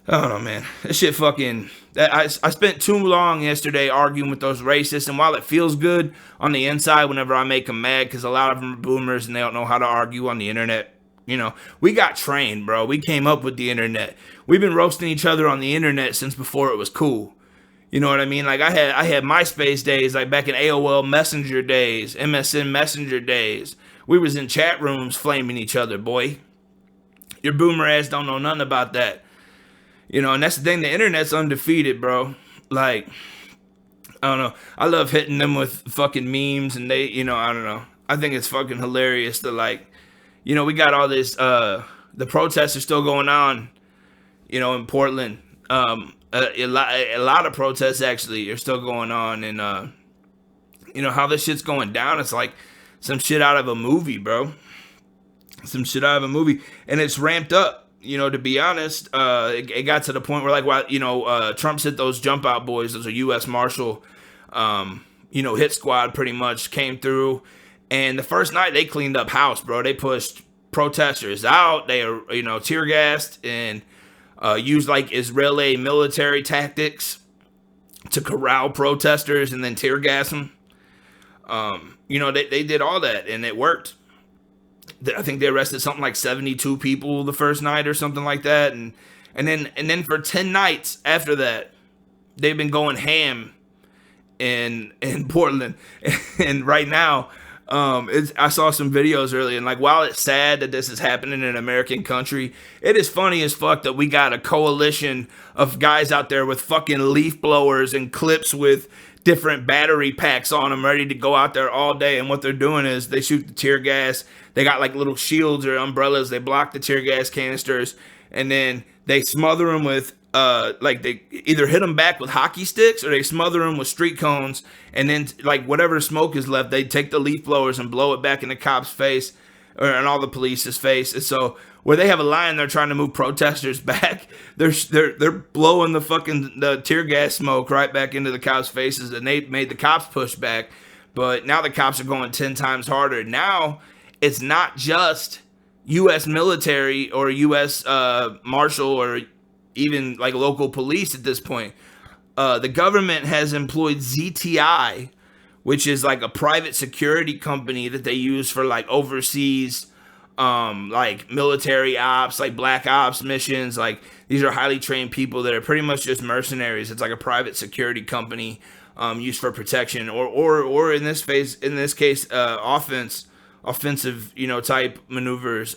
I don't know, man. That shit fucking... I spent too long yesterday arguing with those racists, and while it feels good on the inside whenever I make them mad, because a lot of them are boomers and they don't know how to argue on the internet, you know, we got trained, bro. We came up with the internet. We've been roasting each other on the internet since before it was cool. You know what I mean? Like, I had MySpace days, like back in AOL Messenger days, MSN Messenger days. We was in chat rooms flaming each other, boy. Your boomer ass don't know nothing about that. You know, and that's the thing. The internet's undefeated, bro. Like, I don't know. I love hitting them with fucking memes, and they, you know, I don't know. I think it's fucking hilarious to, like, you know, we got all this, the protests are still going on, you know, in Portland. A lot of protests actually are still going on, and, you know, how this shit's going down. It's like some shit out of a movie, bro. Some shit out of a movie, and it's ramped up. You know, to be honest, it got to the point where, like, well, you know, Trump sent those jump out boys, those are U.S. Marshal, you know, hit squad pretty much came through. And the first night they cleaned up house, bro. They pushed protesters out. They, you know, tear gassed and used like Israeli military tactics to corral protesters and then tear gas them. You know, they did all that and it worked. I think they arrested something like 72 people the first night or something like that, and then for 10 nights after that, they've been going ham in Portland. And right now, I saw some videos earlier, and like, while it's sad that this is happening in an American country, it is funny as fuck that we got a coalition of guys out there with fucking leaf blowers and clips with different battery packs on them, ready to go out there all day. And what they're doing is they shoot the tear gas. They got like little shields or umbrellas. They block the tear gas canisters, and then they smother them with like, they either hit them back with hockey sticks or they smother them with street cones. And then like whatever smoke is left, they take the leaf blowers and blow it back in the cop's face or in all the police's face. And so where they have a line, they're trying to move protesters back. They're blowing the tear gas smoke right back into the cops' faces, and they made the cops push back. But now the cops are going 10 times harder. Now it's not just U.S. military or U.S. Marshal or even like local police at this point. The government has employed ZTI, which is like a private security company that they use for like overseas like military ops, like black ops missions. Like, these are highly trained people that are pretty much just mercenaries. It's like a private security company used for protection or in this case offensive, you know, type maneuvers.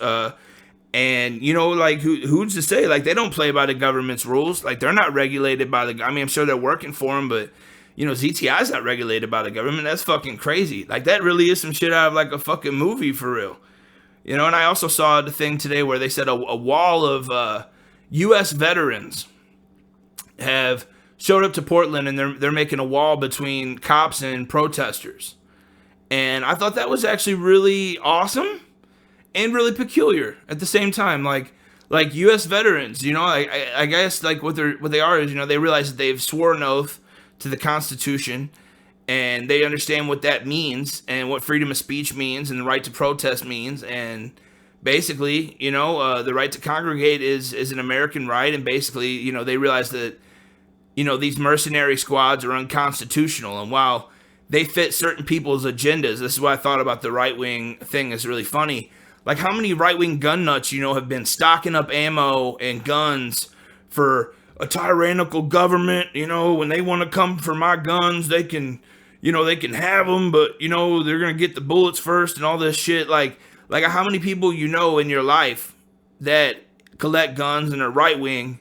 And you know, like, who's to say, like, they don't play by the government's rules. Like, they're not regulated by I mean, I'm sure they're working for them, but you know, ZTI's not regulated by the government. That's fucking crazy. Like, that really is some shit out of like a fucking movie for real. You know, and I also saw the thing today where they said a wall of U.S. veterans have showed up to Portland, and they're making a wall between cops and protesters. And I thought that was actually really awesome and really peculiar at the same time. Like U.S. veterans, you know, I guess like what they are is, you know, they realize that they've sworn an oath to the Constitution, and they understand what that means and what freedom of speech means and the right to protest means. And basically, you know, the right to congregate is an American right. And basically, you know, they realize that, you know, these mercenary squads are unconstitutional. And while they fit certain people's agendas, this is what I thought about the right-wing thing is really funny. Like, how many right-wing gun nuts, you know, have been stocking up ammo and guns for a tyrannical government? You know, when they want to come for my guns, they can... You know, they can have them, but, you know, they're going to get the bullets first and all this shit. Like how many people you know in your life that collect guns and are right-wing,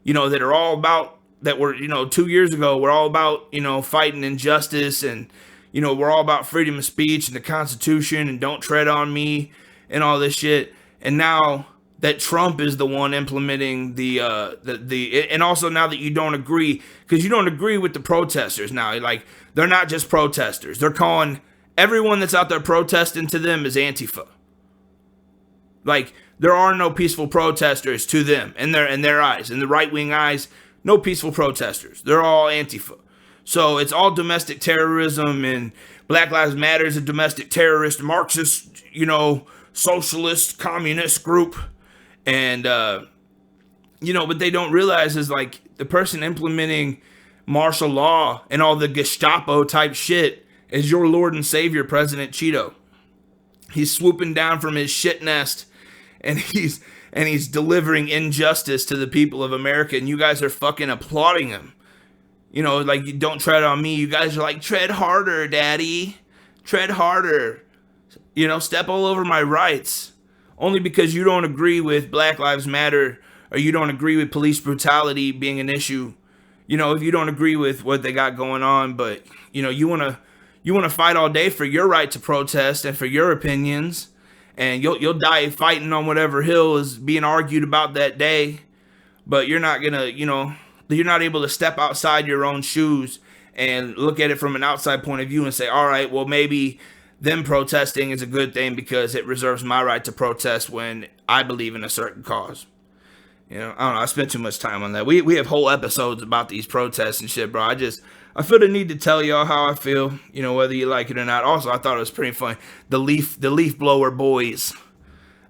you know, that are all about, that were, you know, 2 years ago, we're all about, you know, fighting injustice and, you know, we're all about freedom of speech and the Constitution and don't tread on me and all this shit. And now that Trump is the one implementing the and also now that you don't agree, because you don't agree with the protesters now, like they're not just protesters, they're calling everyone that's out there protesting to them is Antifa. Like there are no peaceful protesters to them in their eyes, in the right-wing eyes, no peaceful protesters. They're all Antifa. So it's all domestic terrorism, and Black Lives Matter is a domestic terrorist, Marxist, socialist, communist group. And, what they don't realize is like the person implementing martial law and all the Gestapo type shit is your Lord and Savior, President Cheeto. He's swooping down from his shit nest and he's delivering injustice to the people of America, and you guys are fucking applauding him. Like, you don't tread on me. You guys are like, tread harder, daddy. Tread harder. Step all over my rights. Only because you don't agree with Black Lives Matter, or you don't agree with police brutality being an issue. If you don't agree with what they got going on, but, you want to fight all day for your right to protest and for your opinions. And you'll die fighting on whatever hill is being argued about that day. But you're not going to, you're not able to step outside your own shoes and look at it from an outside point of view and say, all right, well, maybe them protesting is a good thing because it reserves my right to protest when I believe in a certain cause. I don't know. I spent too much time on that. We have whole episodes about these protests and shit, bro. I feel the need to tell y'all how I feel, whether you like it or not. Also, I thought it was pretty funny. The leaf blower boys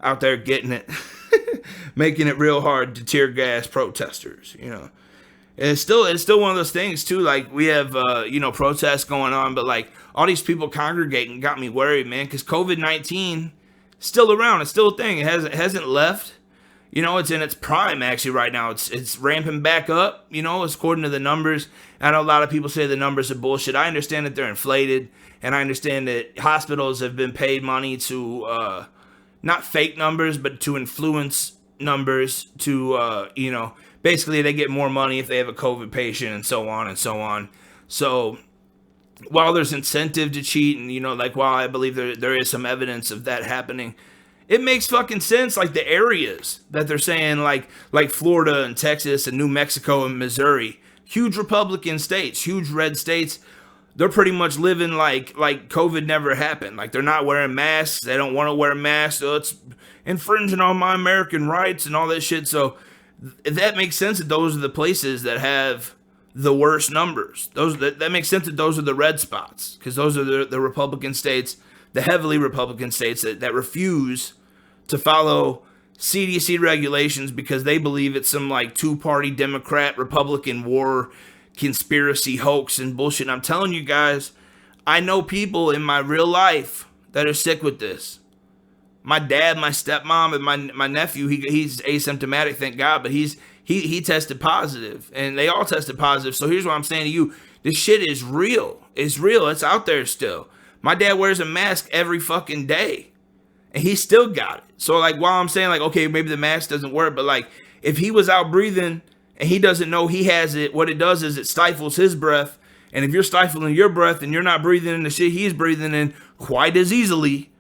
out there getting it, making it real hard to tear gas protesters, And it's still one of those things too. Like we have, protests going on, but like all these people congregating got me worried, man, because COVID-19 still around. It's still a thing. It hasn't left. It's in its prime actually right now. It's ramping back up, it's according to the numbers. I know a lot of people say the numbers are bullshit. I understand that they're inflated, and I understand that hospitals have been paid money to, not fake numbers, but to influence numbers to, basically they get more money if they have a COVID patient and so on and so on. So while there's incentive to cheat and, while I believe there is some evidence of that happening, it makes fucking sense, like the areas that they're saying, like Florida and Texas and New Mexico and Missouri, huge Republican states, huge red states, they're pretty much living like COVID never happened. Like they're not wearing masks, they don't want to wear masks, so it's infringing on my American rights and all that shit. So that makes sense that those are the places that have the worst numbers. That makes sense that those are the red spots, because those are the Republican states, the heavily Republican states that refuse to follow CDC regulations because they believe it's some like two-party Democrat-Republican war conspiracy hoax and bullshit. And I'm telling you guys, I know people in my real life that are sick with this. My dad, my stepmom, and my nephew, he's asymptomatic, thank God, but he tested positive, and they all tested positive. So here's what I'm saying to you. This shit is real. It's real. It's out there still. My dad wears a mask every fucking day, and he still got it. So, like, while I'm saying, like, okay, maybe the mask doesn't work, but, like, if he was out breathing and he doesn't know he has it, what it does is it stifles his breath. And if you're stifling your breath and you're not breathing in the shit he's breathing in quite as easily,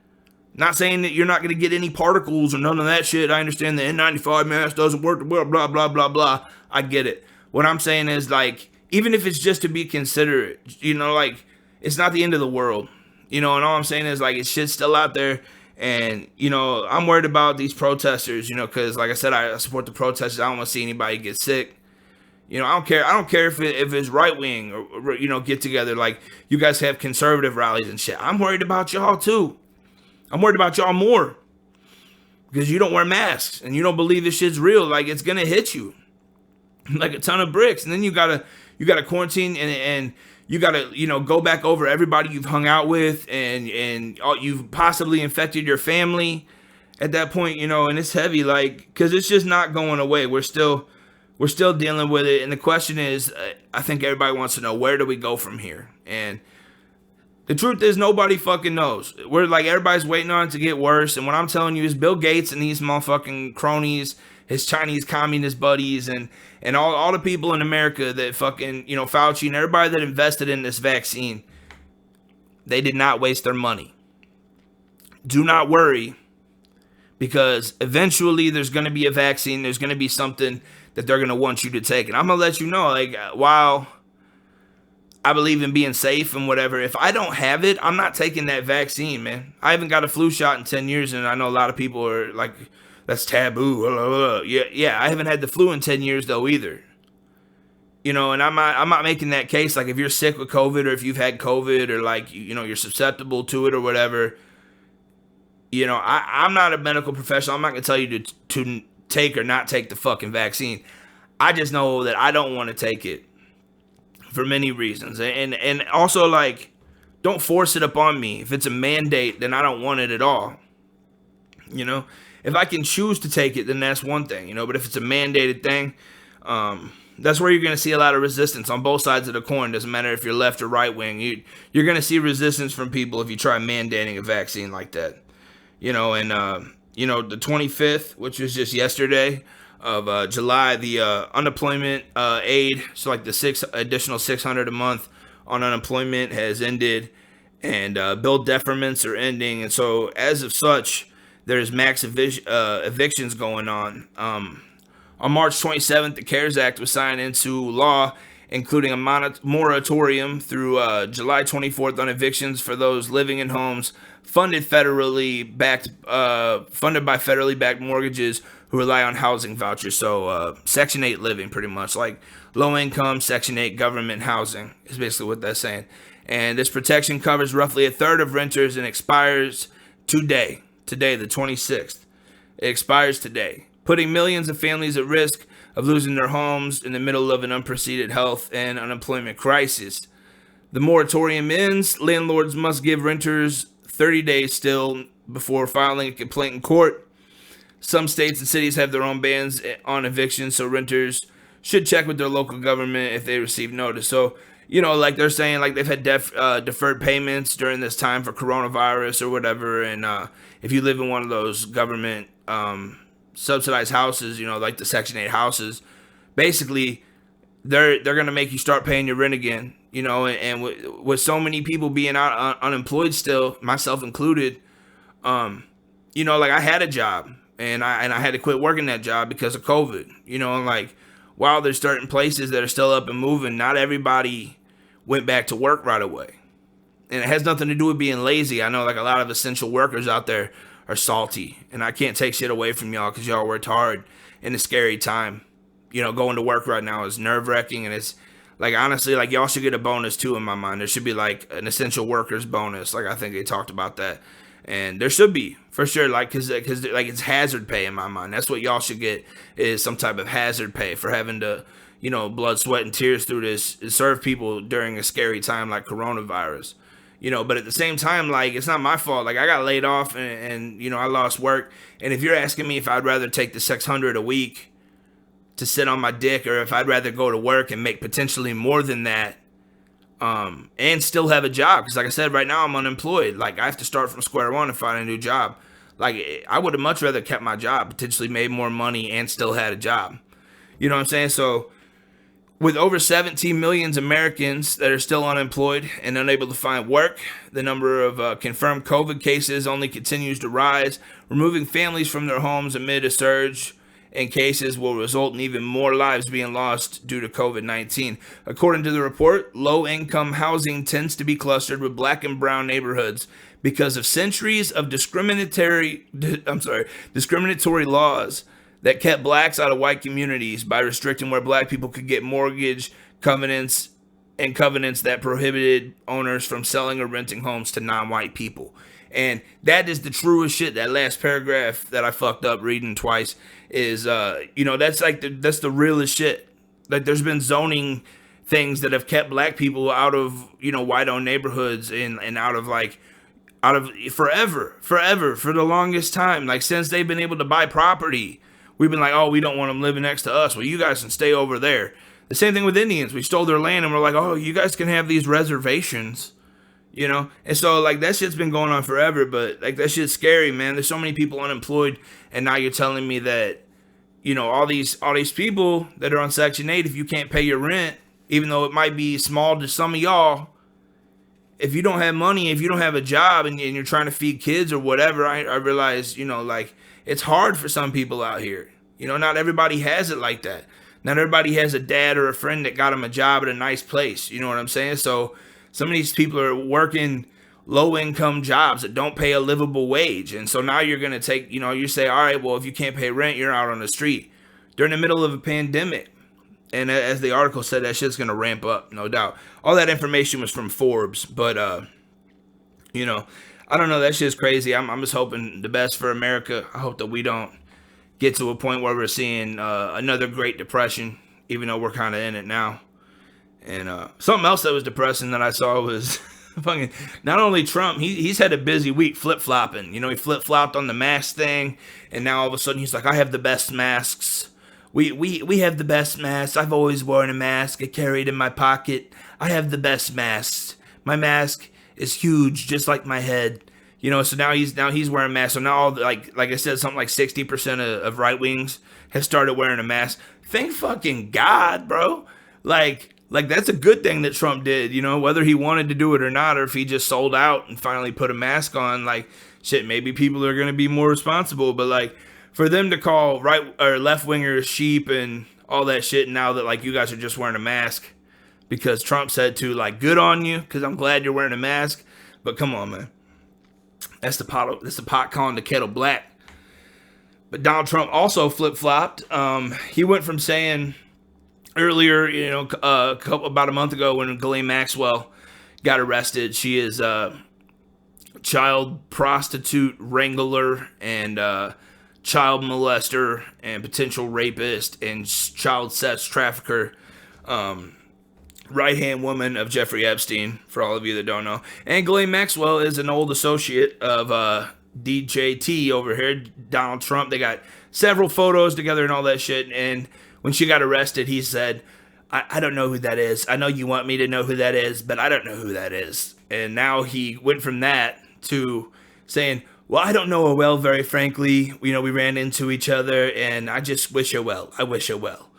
not saying that you're not going to get any particles or none of that shit. I understand the N95 mask doesn't work, blah, blah, blah, blah, blah. I get it. What I'm saying is, like, even if it's just to be considerate, like, it's not the end of the world. And all I'm saying is, like, it's shit's still out there. And, I'm worried about these protesters, because, like I said, I support the protesters. I don't want to see anybody get sick. I don't care. I don't care if it's right wing or get together. Like, you guys have conservative rallies and shit. I'm worried about y'all, too. I'm worried about y'all more because you don't wear masks and you don't believe this shit's real. Like, it's going to hit you like a ton of bricks. And then you got to quarantine and you got to, go back over everybody you've hung out with and you've possibly infected your family at that point, and it's heavy, like, because it's just not going away. We're still dealing with it. And the question is, I think everybody wants to know, where do we go from here? And the truth is, nobody fucking knows. We're like, everybody's waiting on it to get worse. And what I'm telling you is Bill Gates and these motherfucking cronies, his Chinese communist buddies, and all the people in America that fucking, Fauci and everybody that invested in this vaccine, they did not waste their money. Do not worry, because eventually there's going to be a vaccine. There's going to be something that they're going to want you to take. And I'm going to let you know, like, while I believe in being safe and whatever, if I don't have it, I'm not taking that vaccine, man. I haven't got a flu shot in 10 years, and I know a lot of people are like, that's taboo. Yeah, I haven't had the flu in 10 years, though, either. You know, and I'm not making that case. Like, if you're sick with COVID, or if you've had COVID, or like, you know, you're susceptible to it or whatever, you know, I'm not a medical professional. I'm not going to tell you to take or not take the fucking vaccine. I just know that I don't want to take it for many reasons. And also, like, don't force it upon me. If it's a mandate, then I don't want it at all. You know, if I can choose to take it, then that's one thing, you know, but if it's a mandated thing, that's where you're going to see a lot of resistance on both sides of the coin. Doesn't matter if you're left or right wing. You're going to see resistance from people if you try mandating a vaccine like that. You know, and, you know, the 25th, which was just yesterday of July, the unemployment aid, so like the additional $600 a month on unemployment has ended, and bill deferments are ending. And so as of such, there's max evictions going on. On March 27th, the CARES Act was signed into law, including a moratorium through July 24th on evictions for those living in homes funded by federally backed mortgages who rely on housing vouchers. So Section 8 living, pretty much, like low income Section 8 government housing is basically what that's saying. And this protection covers roughly a third of renters and expires today, the 26th. It expires today, putting millions of families at risk of losing their homes in the middle of an unprecedented health and unemployment crisis. The moratorium ends. Landlords must give renters 30 days still before filing a complaint in court. Some states and cities have their own bans on eviction, so renters should check with their local government if they receive notice. So, you know, like they're saying, like they've had deferred payments during this time for coronavirus or whatever. And if you live in one of those government subsidized houses, you know, like the Section 8 houses, basically they're going to make you start paying your rent again, you know, and with so many people being out unemployed still, myself included, you know, like I had a job and I had to quit working that job because of COVID, you know, and like while there's certain places that are still up and moving, not everybody went back to work right away. And it has nothing to do with being lazy. I know like a lot of essential workers out there are salty, and I can't take shit away from y'all because y'all worked hard in a scary time. You know, going to work right now is nerve-wracking, and it's like, honestly, like y'all should get a bonus too in my mind. There should be like an essential workers bonus. Like I think they talked about that, and there should be for sure. Like because like it's hazard pay in my mind. That's what y'all should get, is some type of hazard pay for having to, you know, blood, sweat, and tears through this, serve people during a scary time like coronavirus. You know, but at the same time, like, it's not my fault. Like, I got laid off and you know, I lost work. And if you're asking me if I'd rather take the $600 a week to sit on my dick, or if I'd rather go to work and make potentially more than that, and still have a job. Because like I said, right now I'm unemployed. Like, I have to start from square one and find a new job. Like, I would have much rather kept my job, potentially made more money, and still had a job. You know what I'm saying? So, with over 17 million Americans that are still unemployed and unable to find work, the number of confirmed COVID cases only continues to rise. Removing families from their homes amid a surge in cases will result in even more lives being lost due to COVID-19. According to the report, low-income housing tends to be clustered with black and brown neighborhoods because of centuries of discriminatory laws that kept blacks out of white communities by restricting where black people could get mortgage covenants that prohibited owners from selling or renting homes to non-white people. And that is the truest shit. That last paragraph that I fucked up reading twice is, you know, that's like that's the realest shit. Like, there's been zoning things that have kept black people out of, you know, white-owned neighborhoods and out of forever, for the longest time. Like, since they've been able to buy property, we've been like, oh, we don't want them living next to us. Well, you guys can stay over there. The same thing with Indians. We stole their land and we're like, oh, you guys can have these reservations, you know? And so, like, that shit's been going on forever, but, like, that shit's scary, man. There's so many people unemployed, and now you're telling me that, you know, all these people that are on Section 8, if you can't pay your rent, even though it might be small to some of y'all, if you don't have money, if you don't have a job and you're trying to feed kids or whatever, I realize, you know, like, it's hard for some people out here. You know, not everybody has it like that. Not everybody has a dad or a friend that got them a job at a nice place. You know what I'm saying? So some of these people are working low-income jobs that don't pay a livable wage. And so now you're going to take, you know, you say, all right, well, if you can't pay rent, you're out on the street. They're in the middle of a pandemic. And as the article said, that shit's going to ramp up, no doubt. All that information was from Forbes. But, you know, I don't know. That shit's crazy. I'm just hoping the best for America. I hope that we don't get to a point where we're seeing another Great Depression, even though we're kind of in it now. And something else that was depressing that I saw was fucking not only Trump, he's had a busy week flip-flopping. You know, he flip-flopped on the mask thing, and now all of a sudden he's like, I have the best masks. We have the best masks. I've always worn a mask. I carry it in my pocket. I have the best masks. My mask is huge, just like my head. You know, so now he's wearing masks. So now all like I said, something like 60% of right wings have started wearing a mask. Thank fucking God, bro. Like that's a good thing that Trump did. You know, whether he wanted to do it or not, or if he just sold out and finally put a mask on. Like shit, maybe people are gonna be more responsible. But like for them to call right or left wingers sheep and all that shit, now that like you guys are just wearing a mask because Trump said to, like, good on you, because I'm glad you're wearing a mask. But come on, man. That's the pot calling the kettle black. But Donald Trump also flip-flopped. He went from saying earlier, you know, about a month ago when Ghislaine Maxwell got arrested, she is a child prostitute wrangler and child molester and potential rapist and child sex trafficker, right-hand woman of Jeffrey Epstein, for all of you that don't know. And Ghislaine Maxwell is an old associate of DJT over here, Donald Trump. They got several photos together and all that shit. And when she got arrested, he said, I don't know who that is. I know you want me to know who that is, but I don't know who that is. And now he went from that to saying, well, I don't know her well, very frankly. You know, we ran into each other, and I just wish her well. I wish her well.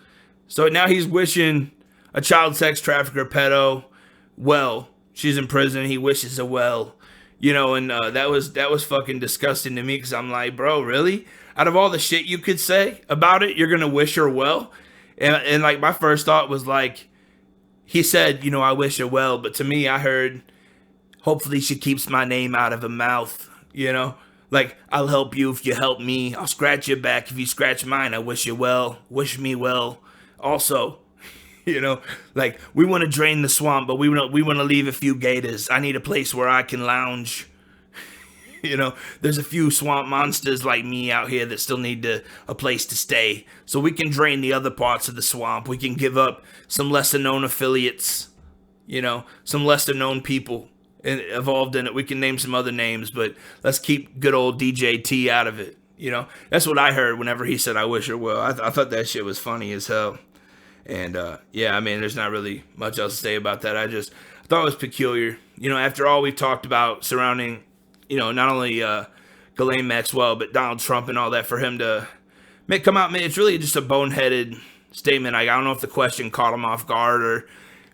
So now he's wishing a child sex trafficker pedo well. She's in prison. He wishes her well. You know, and that was fucking disgusting to me, because I'm like, bro, really? Out of all the shit you could say about it, you're going to wish her well? And like, my first thought was like, he said, you know, I wish her well. But to me, I heard, hopefully she keeps my name out of her mouth. You know, like, I'll help you if you help me. I'll scratch your back if you scratch mine. I wish you well. Wish me well. Also, you know, like, we want to drain the swamp, but we want to leave a few gators. I need a place where I can lounge. You know, there's a few swamp monsters like me out here that still need a place to stay. So we can drain the other parts of the swamp. We can give up some lesser known affiliates, you know, some lesser known people involved in it. We can name some other names, but let's keep good old DJT out of it. You know, that's what I heard whenever he said, I wish her well. I thought that shit was funny as hell. And, yeah, I mean, there's not really much else to say about that. I thought it was peculiar. You know, after all we've talked about surrounding, you know, not only Ghislaine Maxwell, but Donald Trump and all that, for him to come out, man, it's really just a boneheaded statement. I don't know if the question caught him off guard or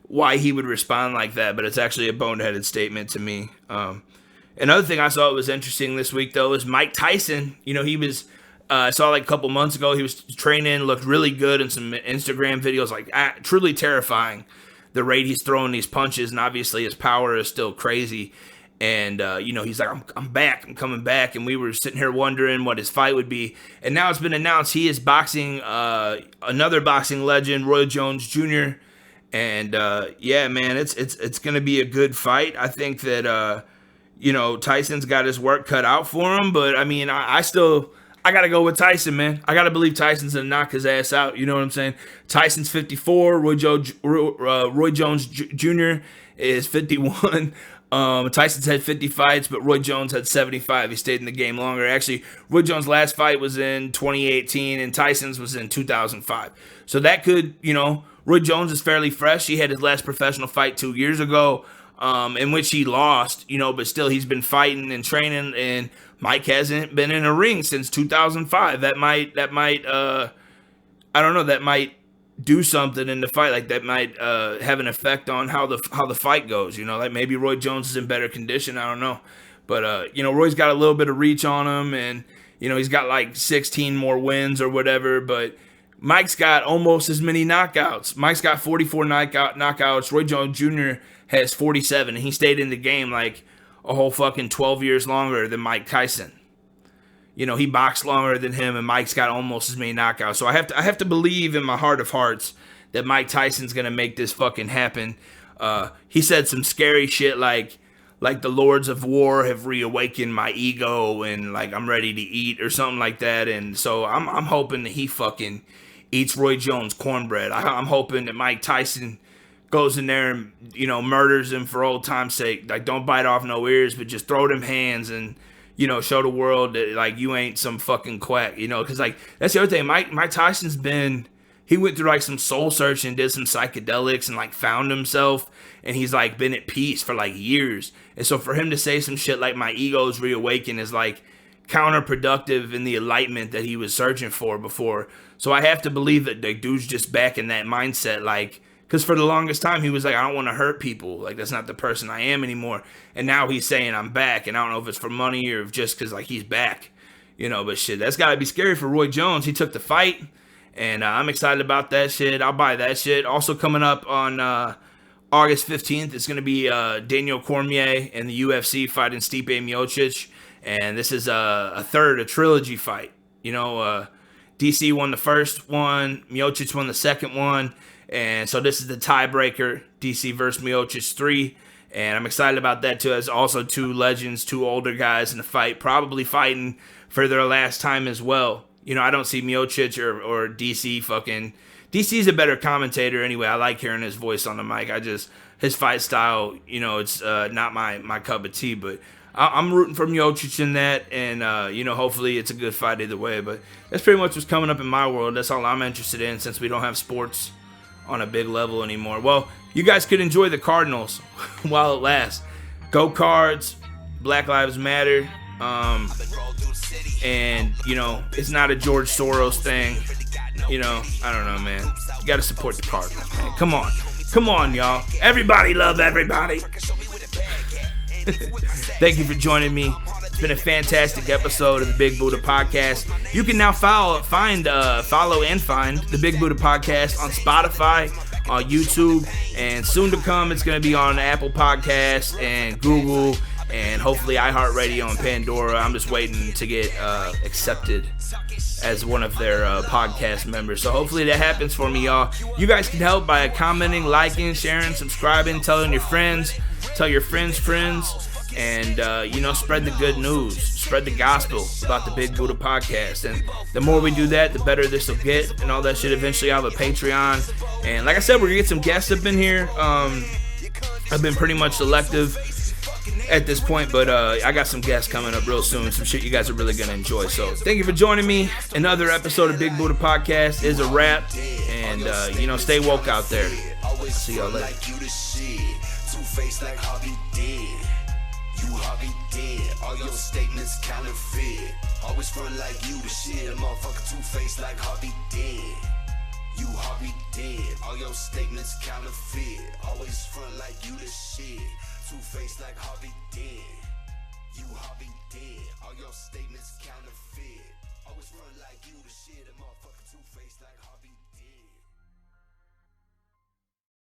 why he would respond like that, but it's actually a boneheaded statement to me. Another thing I saw that was interesting this week, though, is Mike Tyson. You know, he was, I saw like a couple months ago, he was training, looked really good in some Instagram videos, like truly terrifying, the rate he's throwing these punches, and obviously his power is still crazy. And, you know, he's like, I'm back, I'm coming back. And we were sitting here wondering what his fight would be. And now it's been announced he is boxing another boxing legend, Roy Jones Jr., and, yeah, man, it's going to be a good fight. I think that, you know, Tyson's got his work cut out for him. But, I mean, I got to go with Tyson, man. I got to believe Tyson's going to knock his ass out. You know what I'm saying? Tyson's 54. Roy Jones Jr. is 51. Tyson's had 50 fights, but Roy Jones had 75. He stayed in the game longer. Actually, Roy Jones' last fight was in 2018, and Tyson's was in 2005. So that could, you know, Roy Jones is fairly fresh. He had his last professional fight 2 years ago, in which he lost, you know, but still he's been fighting and training, and Mike hasn't been in a ring since 2005. That might, I don't know, that might do something in the fight. Like, that might have an effect on how the fight goes, you know, like maybe Roy Jones is in better condition. I don't know. But, you know, Roy's got a little bit of reach on him, and You know, he's got like 16 more wins or whatever, but Mike's got almost as many knockouts. Mike's got 44 knockouts. Roy Jones Jr. has 47, and he stayed in the game like a whole fucking 12 years longer than Mike Tyson. You know, he boxed longer than him, and Mike's got almost as many knockouts. So I have to believe in my heart of hearts that Mike Tyson's gonna make this fucking happen. He said some scary shit like the Lords of War have reawakened my ego, and like I'm ready to eat or something like that. And so I'm hoping that he fucking eats Roy Jones cornbread. I'm hoping that Mike Tyson goes in there and, you know, murders him for old time's sake. Like, don't bite off no ears, but just throw them hands and, you know, show the world that, like, you ain't some fucking quack, you know? Because, like, that's the other thing. Mike Tyson's he went through, like, some soul searching, did some psychedelics, and, like, found himself. And he's, like, been at peace for, like, years. And so for him to say some shit like my ego's reawakened is, like, counterproductive in the enlightenment that he was searching for before. So I have to believe that the dude's just back in that mindset, like, because for the longest time he was like, I don't want to hurt people, like that's not the person I am anymore. And now he's saying I'm back, and I don't know if it's for money or if just because like he's back, you know. But shit, that's gotta be scary for Roy Jones. He took the fight, and I'm excited about that shit. I'll buy that shit. Also coming up on August 15th, it's gonna be Daniel Cormier in the UFC fighting Stipe Miocic. And this is a trilogy fight. You know, DC won the first one, Miocic won the second one, and so this is the tiebreaker, DC versus Miocic 3, and I'm excited about that too. There's also two legends, two older guys in the fight, probably fighting for their last time as well. You know, I don't see Miocic or DC fucking... DC's a better commentator anyway. I like hearing his voice on the mic. His fight style, you know, it's not my cup of tea, but I'm rooting for Miocic in that, and, you know, hopefully it's a good fight either way. But that's pretty much what's coming up in my world. That's all I'm interested in since we don't have sports on a big level anymore. Well, you guys could enjoy the Cardinals while it lasts. Go Cards, Black Lives Matter, and, you know, it's not a George Soros thing. You know, I don't know, man. You got to support the Cardinals, man. Come on. Come on, y'all. Everybody love everybody. Thank you for joining me. It's been a fantastic episode of the Big Buddha Podcast. You can now follow and find the Big Buddha Podcast on Spotify, on YouTube, and soon to come, it's going to be on Apple Podcasts and Google, and hopefully iHeartRadio and Pandora. I'm just waiting to get accepted as one of their podcast members. So hopefully that happens for me, y'all. You guys can help by commenting, liking, sharing, subscribing, telling your friends, tell your friends' and, you know, spread the good news, spread the gospel about the Big Buddha Podcast. And the more we do that, the better this will get and all that shit. Eventually I'll have a Patreon. And like I said, we're going to get some guests up in here. I've been pretty much selective at this point, but I got some guests coming up real soon, some shit you guys are really going to enjoy. So thank you for joining me. Another episode of Big Buddha Podcast is a wrap, and you know, stay woke out there. See y'all later. You Harvey dead, all your statements counterfeit. Always front like you the shit, motherfucker two-faced like Harvey dead. You Harvey dead, all your statements counterfeit. Always front like you the shit, two-faced like Harvey dead. You Harvey dead, all your statements counterfeit. Always front like you the shit, motherfucker two-faced like Harvey dead.